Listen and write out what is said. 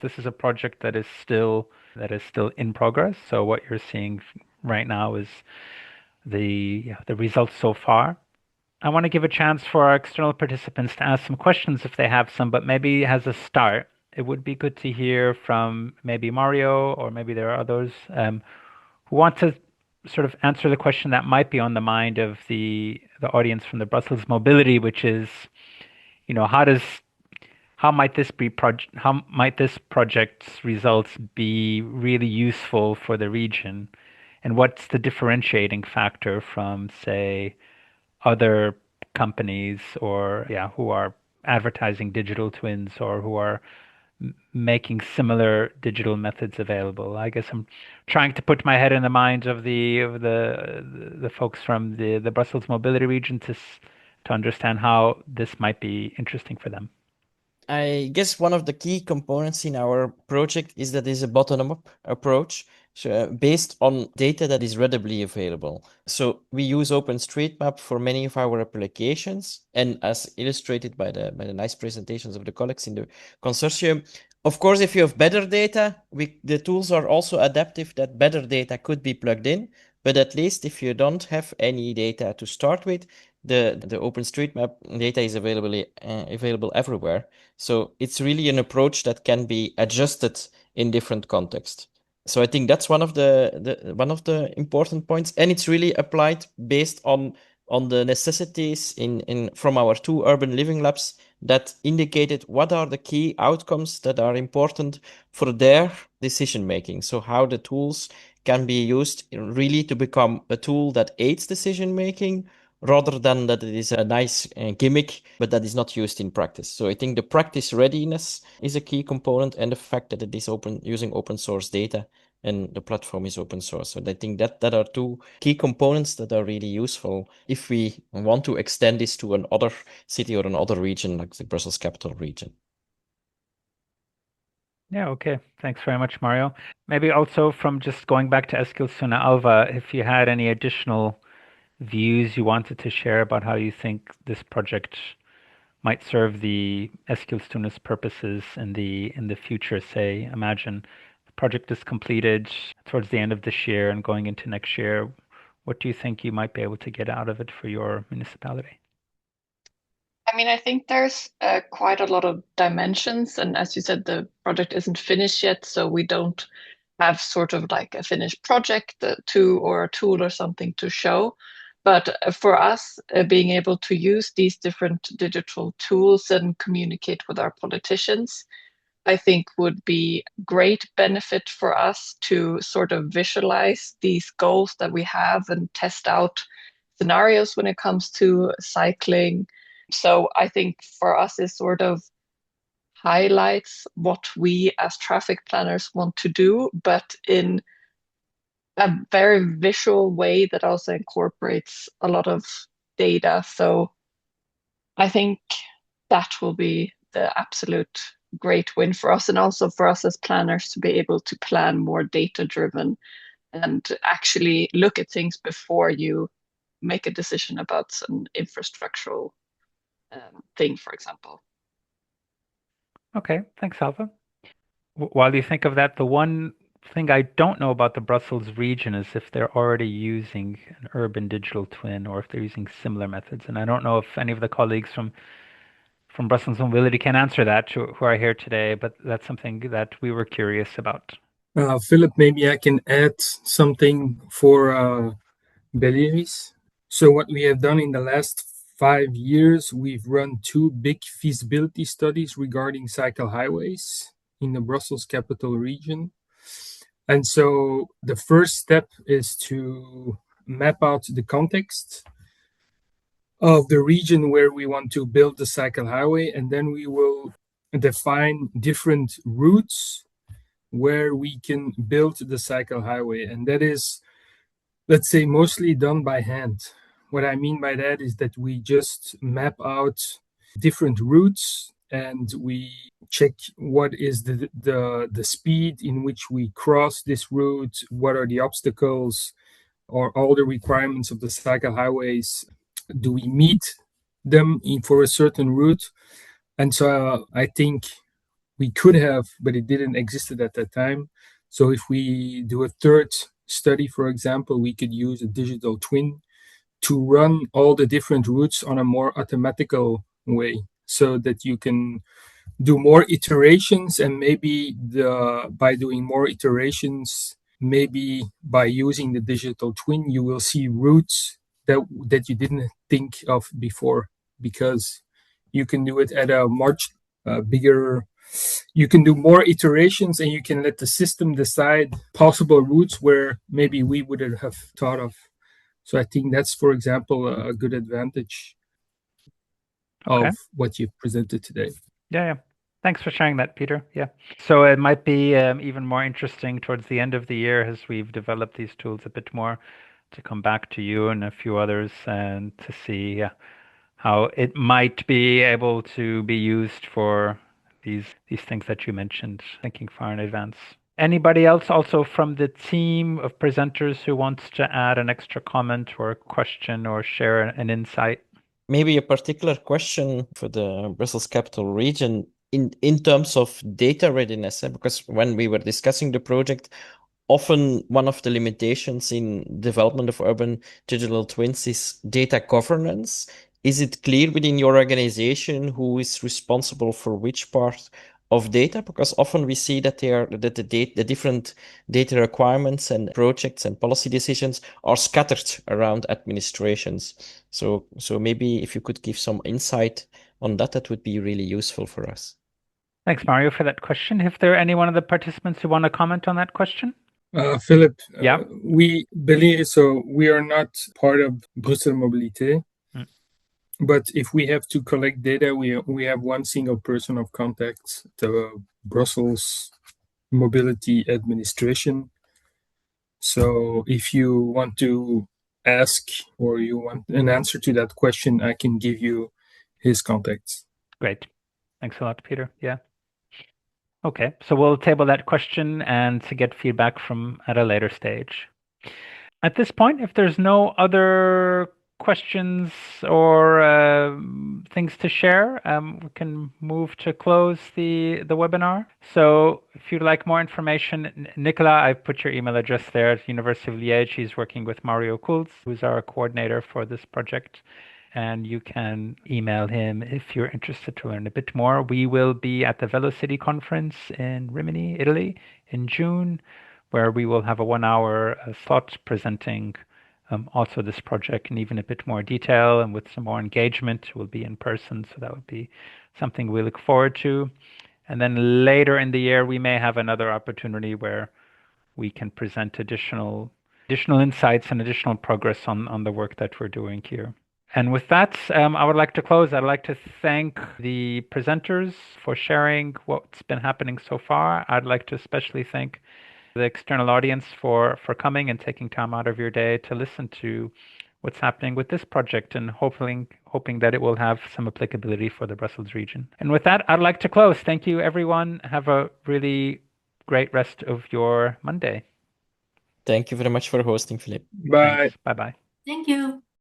This is a project that is still in progress. So what you're seeing right now is the results so far. I want to give a chance for our external participants to ask some questions if they have some, but maybe as a start, it would be good to hear from maybe Mario or maybe there are others who want to sort of answer the question that might be on the mind of the audience from the Brussels Mobility, which is, how might this project's results be really useful for the region, and what's the differentiating factor from, say, other companies or who are advertising digital twins or who are making similar digital methods available. I guess I'm trying to put my head in the minds of the folks from the Brussels mobility region to understand how this might be interesting for them. I guess one of the key components in our project is that it's a bottom-up approach, so based on data that is readily available. So we use OpenStreetMap for many of our applications, and as illustrated by the nice presentations of the colleagues in the consortium. Of course, if you have better data, the tools are also adaptive that better data could be plugged in. But at least if you don't have any data to start with, the OpenStreetMap data is available everywhere. So it's really an approach that can be adjusted in different contexts. So I think that's one of the important points, and it's really applied based on the necessities in from our two urban living labs that indicated what are the key outcomes that are important for their decision making. So how the tools can be used really to become a tool that aids decision making rather than that it is a nice gimmick, but that is not used in practice. So I think the practice readiness is a key component, and the fact that it is open using open source data and the platform is open source. So I think that are two key components that are really useful if we want to extend this to another city or another region like the Brussels capital region. Yeah, okay. Thanks very much, Mario. Maybe also from just going back to Eskilstuna Alva, if you had any additional views you wanted to share about how you think this project might serve the Eskilstuna's purposes in the future, say, imagine the project is completed towards the end of this year and going into next year. What do you think you might be able to get out of it for your municipality? I mean, I think there's quite a lot of dimensions, and as you said, the project isn't finished yet, so we don't have sort of like a finished project or a tool or something to show. But for us, being able to use these different digital tools and communicate with our politicians, I think would be great benefit for us to sort of visualize these goals that we have and test out scenarios when it comes to cycling. So I think for us it sort of highlights what we as traffic planners want to do, but in a very visual way that also incorporates a lot of data. So I think that will be the absolute great win for us, and also for us as planners to be able to plan more data driven and actually look at things before you make a decision about an infrastructural thing, for example. Okay, thanks, Alva. While you think of that, the one thing I don't know about the Brussels region is if they're already using an urban digital twin or if they're using similar methods. And I don't know if any of the colleagues from Brussels Mobility can answer that, who are here today, but that's something that we were curious about. Philip, maybe I can add something for Beleris. So what we have done in the last 5 years, we've run two big feasibility studies regarding cycle highways in the Brussels capital region. And so the first step is to map out the context of the region where we want to build the cycle highway, and then we will define different routes where we can build the cycle highway. And that is, let's say, mostly done by hand. What I mean by that is that we just map out different routes and we check what is the speed in which we cross this route, what are the obstacles or all the requirements of the cycle highways, do we meet them for a certain route. And so I think we could have, but it didn't exist at that time. So if we do a third study, for example, we could use a digital twin to run all the different routes on a more automatical way, so that you can do more iterations, and maybe by doing more iterations, maybe by using the digital twin, you will see routes that you didn't think of before, because you can do it at a much bigger. You can do more iterations, and you can let the system decide possible routes where maybe we wouldn't have thought of. So I think that's, for example, a good advantage Okay. of what you've presented today. Yeah. Thanks for sharing that, Peter. Yeah. So it might be even more interesting towards the end of the year as we've developed these tools a bit more to come back to you and a few others and to see how it might be able to be used for these things that you mentioned, thinking far in advance. Anybody else also from the team of presenters who wants to add an extra comment or a question or share an insight? Maybe a particular question for the Brussels Capital Region in terms of data readiness, because when we were discussing the project, often one of the limitations in development of urban digital twins is data governance. Is it clear within your organization who is responsible for which part of data? Because often we see that the different data requirements and projects and policy decisions are scattered around administrations. So maybe if you could give some insight on that, that would be really useful for us. Thanks, Mario, for that question. If there are any one of the participants who want to comment on that question? Philip, Yeah. we believe so. We are not part of Brussels Mobilité, but if we have to collect data, we have one single person of contact, the Brussels Mobility Administration. So if you want to ask or you want an answer to that question, I can give you his contacts. Great. Thanks a lot, Peter. Yeah. Okay, so we'll table that question and to get feedback from at a later stage. At this point, if there's no other questions or things to share, we can move to close the webinar. So if you'd like more information, Nicola, I've put your email address there at University of Liège. He's working with Mario Kulz, who's our coordinator for this project. And you can email him if you're interested to learn a bit more. We will be at the Velocity Conference in Rimini, Italy in June, where we will have a 1 hour slot presenting also this project in even a bit more detail and with some more engagement. We'll be in person, so that would be something we look forward to. And then later in the year, we may have another opportunity where we can present additional insights and additional progress on the work that we're doing here. And with that, I would like to close. I'd like to thank the presenters for sharing what's been happening so far. I'd like to especially thank the external audience for coming and taking time out of your day to listen to what's happening with this project and hoping that it will have some applicability for the Brussels region. And with that, I'd like to close. Thank you, everyone. Have a really great rest of your Monday. Thank you very much for hosting, Philip. Bye. Bye-bye. Thank you.